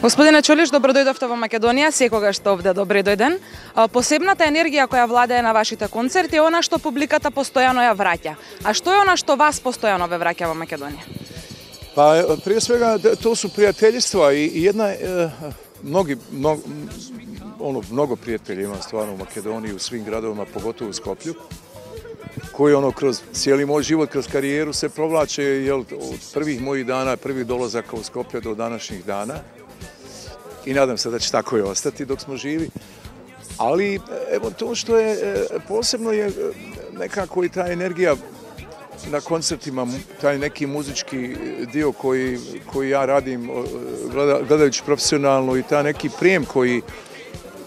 Господине Чолиш, добро дојдовте во Македонија, секогаш сте овде, добре дојден. Посебната енергија која владее на вашите концерти е она што публиката постојано ја враќа. А што е она што вас постојано ве враќа во Македонија? Pa prije svega to su prijateljstva i jedna, mnogo prijatelja imam stvarno u Makedoniji, u svim gradovima, pogotovo u Skoplju, koji kroz cijeli moj život, kroz karijeru se provlače od prvih mojih dana, prvih dolazaka u Skoplje do današnjih dana. I nadam se da će tako i ostati dok smo živi. Ali evo to što je posebno je nekako i ta energija na koncertima, taj neki muzički dio koji ja radim gledajući profesionalno i taj neki prijem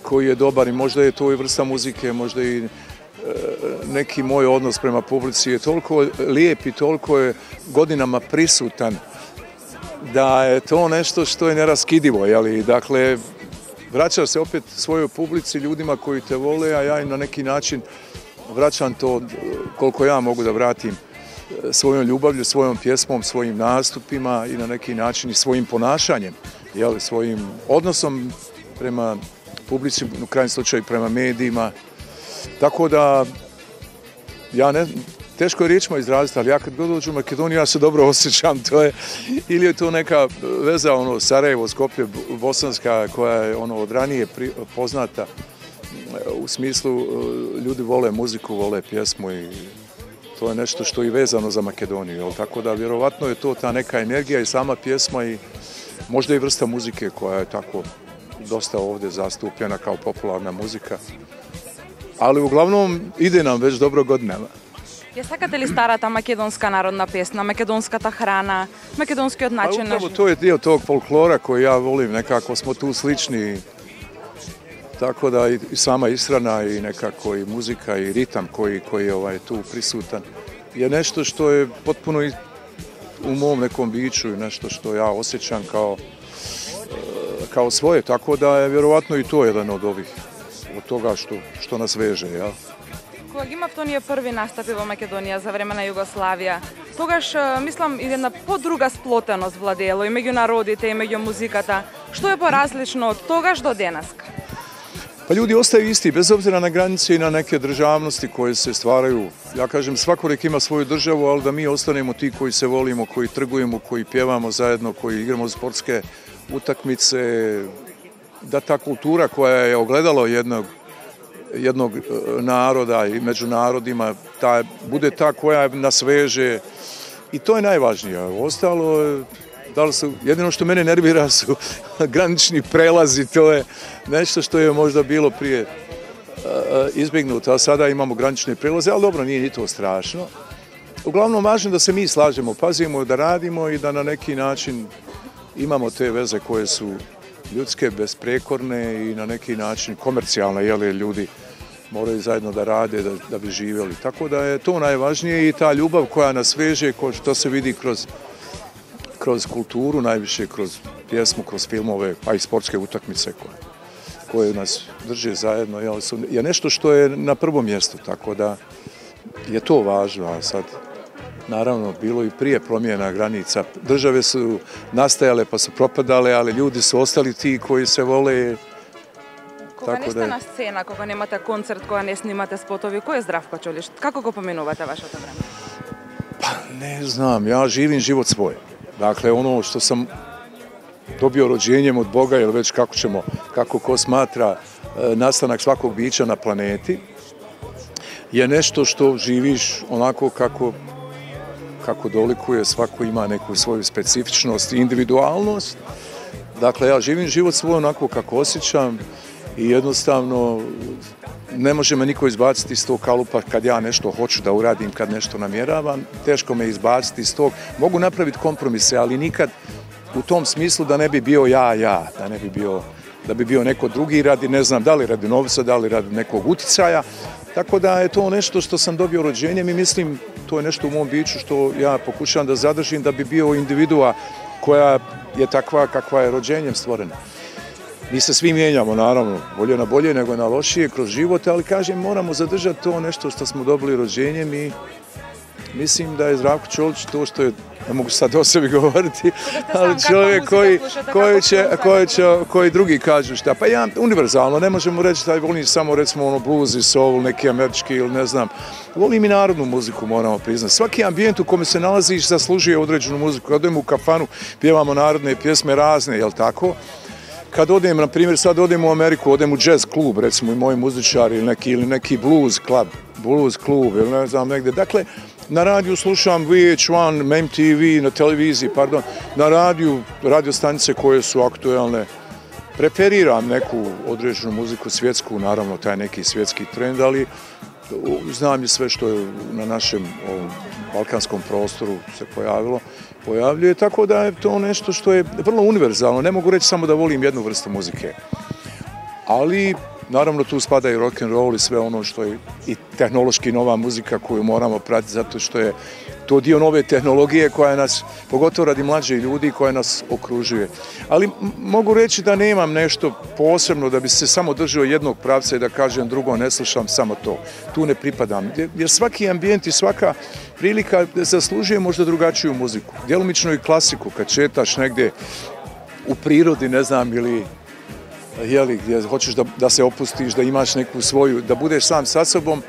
koji je dobar i možda je to i vrsta muzike, možda i neki moj odnos prema publici je toliko lijep i toliko je godinama prisutan da je to nešto što je neraskidivo. Dakle, vraćaš se opet svojoj publici, ljudima koji te vole, a ja im na neki način vraćam to koliko ja mogu da vratim svojom ljubavlju, svojom pjesmom, svojim nastupima i na neki način i svojim ponašanjem, svojim odnosom prema publici, u krajnjem slučaju prema medijima. Tako da, teško je riječima izraziti, ali ja kad god dođu u Makedoniju, ja se dobro osjećam. Ili je to neka veza, Sarajevo, Skoplje, bosanska, koja je od ranije poznata u smislu ljudi vole muziku, vole pjesmu i to je nešto što je vezano za Makedoniju. Tako da, vjerovatno je to ta neka energija i sama pjesma i možda i vrsta muzike koja je tako dosta ovdje zastupljena kao popularna muzika. Ali uglavnom ide nam već dobro godinama. Ја сакате ли старата македонска народна песна, македонската храна, македонскиот начин на живот? To je dio tog folklora koji ja volim, nekako smo tu slični. Tako da i sama ishrana i nekako i muzika i ritam koji je tu prisutan je nešto što je potpuno u mom nekom biću i nešto što ja osjećam kao svoje. Tako da je vjerovatno i to jedan od toga što nas veže. Кога ги имавте оние први настапи во Македонија за време на Југославија, тогаш, мислам, една подруга сплотеност владеело и меѓу народите и меѓу музиката. Што е поразлично од тогаш до денеска? Pa ljudi ostaju isti, bez obzira na granice i na neke državnosti koje se stvaraju. Ja kažem, svako nek ima svoju državu, ali da mi ostanemo ti koji se volimo, koji trgujemo, koji pjevamo zajedno, koji igramo sportske utakmice, da ta kultura koja je ogledalo jednog naroda i među narodima bude ta koja nas veže i to je najvažnije. Ostalo, jedino što mene nervira su granični prelazi, to je nešto što je možda bilo prije izbjegnuto, a sada imamo granične prelaze, ali dobro, nije ni to strašno. Uglavnom, važno da se mi slažemo, pazimo da radimo i da na neki način imamo te veze koje su ljudske, besprekorne i na neki način komercijalne, ljudi moraju zajedno da rade, da bi živjeli. Tako da je to najvažnije i ta ljubav koja nas veže, što se vidi kroz kulturu, najviše kroz pjesmu, kroz filmove, pa i sportske utakmice koje nas drže zajedno, je nešto što je na prvom mjestu, tako da je to važno, a sad naravno, bilo i prije promjena granica. Države su nastajale pa su propadale, ali ljudi su ostali ti koji se vole. Кога не сте на сцена, кога немате концерт, кога не снимате спотови, кој е Здравко Чолиш? Како го поминувате вашето време? Pa ne znam, ja živim život svoj. Dakle, ono što sam dobio rođenjem od Boga, ili već kako ko smatra nastanak svakog bića na planeti, je nešto što živiš onako kako dolikuje, svako ima neku svoju specifičnost i individualnost. Dakle, ja živim život svoj onako kako osjećam i jednostavno ne može me niko izbaciti iz tog kalupa kad ja nešto hoću da uradim, kad nešto namjeravam. Teško me izbaciti iz tog. Mogu napraviti kompromise, ali nikad u tom smislu da ne bi bio ja, da bi bio neko drugi radi, ne znam, da li radi novca, da li radi nekog uticaja. Tako da je to nešto što sam dobio rođenjem i mislim to je nešto u mom biću što ja pokušavam da zadržim da bi bio individua koja je takva kakva je rođenjem stvorena. Mi se svi mijenjamo, naravno, bolje na bolje nego na lošije kroz život, ali kažem, moramo zadržati to nešto što smo dobili rođenjem i mislim da je Zdravko Čolić to što je ne mogu sad o sebi govoriti, ali čovjek koji drugi kažu šta. Pa ja, univerzalno, ne možemo reći da volim samo recimo ono blues i soul, neki američki ili ne znam. Volim i narodnu muziku, moramo priznati. Svaki ambijent u kome se nalaziš zaslužuje određenu muziku. Kad odemo u kafanu, pjevamo narodne pjesme razne, jel tako? Kad odem, na primjer, sad odem u Ameriku, odem u jazz klub, recimo i moji muzičari ili neki blues klub, ili ne znam negdje. Dakle, na radiju slušam VH1, MTV, na televiziji, pardon, na radio stanice koje su aktuelne. Preferiram neku određenu muziku svjetsku, naravno taj neki svjetski trend, ali znam i sve što je na našem balkanskom prostoru se pojavljuje, tako da je to nešto što je vrlo univerzalno. Ne mogu reći samo da volim jednu vrstu muzike, ali naravno tu spada i rock and roll i sve ono što je i tehnološki nova muzika koju moramo pratiti zato što je to dio nove tehnologije koja nas, pogotovo radi mlađih ljudi, koja nas okružuje. Ali mogu reći da nemam nešto posebno da bi se samo držao jednog pravca i da kažem drugo ne slušam samo to. Tu ne pripadam. Jer svaki ambijent i svaka prilika zaslužuje možda drugačiju muziku. Djelomično i klasiku kad šetaš negdje u prirodi, ne znam, ili gdje hoćeš da se opustiš, da imaš neku svoju, da budeš sam sa sobom,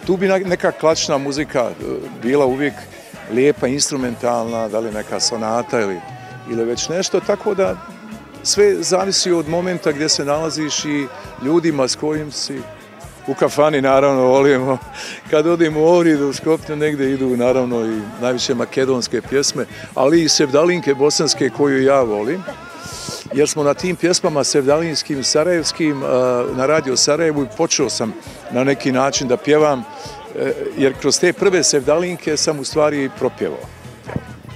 tu bi neka klasična muzika bila uvijek lijepa, instrumentalna, da li neka sonata ili već nešto, tako da sve zavisi od momenta gdje se nalaziš i ljudima s kojim si. U kafani naravno volimo, kad odemo u Ohridu, u Skopju, negdje idu naravno i najviše makedonske pjesme, ali i sevdalinke bosanske koju ja volim. Jer smo na tim pjesmama sevdalinskim, sarajevskim, na Radio Sarajevu i počeo sam na neki način da pjevam, jer kroz te prve sevdalinke sam u stvari propjevao.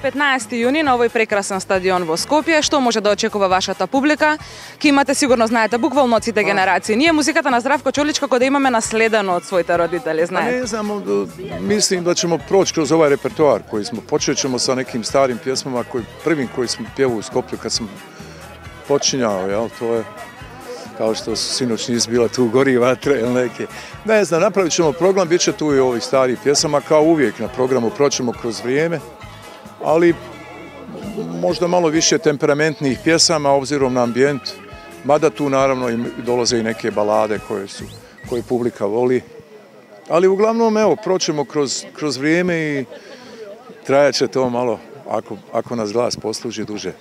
15. juni na ovoj prekrasan stadion vo Skopje. Što može da očekuje vaša ta publika? Ki imate, sigurno знаете, буквално од сите генерации. Ние музиката на Здравко Чолич како да имаме наследено од своите родители, знаете. Ne znamo, mislim da ćemo proći kroz ovaj repertoar koji smo, počet ćemo sa nekim starim pjesmama, prvim koji smo pjevali u Skopju kad sam počinjao, jel, to je kao što su sinoć nisu bila tu gori vatre ili neke. Ne znam, napravit ćemo program, bit će tu i ovih starih pjesama, kao uvijek na programu proćemo kroz vrijeme, ali možda malo više temperamentnih pjesama obzirom na ambijent, mada tu naravno dolaze i neke balade koje publika voli. Ali uglavnom, evo, proćemo kroz vrijeme i trajat će to malo, ako nas glas posluži, duže.